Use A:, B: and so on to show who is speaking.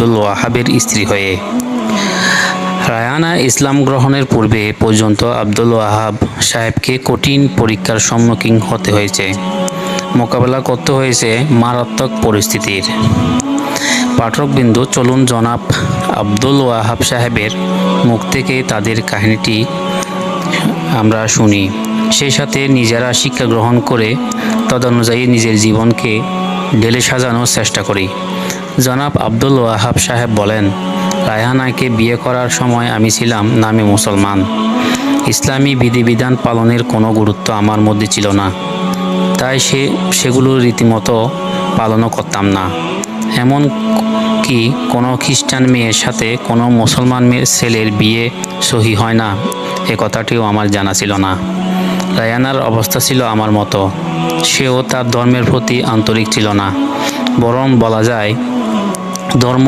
A: আব্দুল ওয়াহাবের স্ত্রী হয়ে। রায়হানা ইসলাম গ্রহণের পূর্বে পর্যন্ত আব্দুল ওয়াহাব সাহেবকে কঠিন পরীক্ষার সম্মুখীন হতে হয়েছে, মোকাবেলা করতে হয়েছে মারাত্মক পরিস্থিতির। পাঠকবৃন্দ, চলুন জনাব আব্দুল ওয়াহাব সাহেবের মুখ থেকে তাদের কাহিনীটি আমরা শুনি, সেই সাথে নিজেরা শিক্ষা গ্রহণ করে তদনুযায়ী নিজের জীবনকে ঢেলে সাজানোর চেষ্টা করি। জনাব আব্দুল ওয়াহাব সাহেব বলেন, রায়হানাকে বিয়ে করার সময় আমি ছিলাম নামী মুসলমান। ইসলামী বিধিবিধান পালনের কোনো গুরুত্ব আমার মধ্যে ছিল না, তাই সেগুলো রীতিমতো পালনও করতাম না। এমন কি কোনো খ্রিস্টান মেয়ের সাথে কোনো মুসলমান ছেলের বিয়ে সহি হয় না, এ কথাটিও আমার জানা ছিল না। রায়হানার অবস্থা ছিল আমার মতো, সেও তার ধর্মের প্রতি আন্তরিক ছিল না, বরং বলা যায় ধর্ম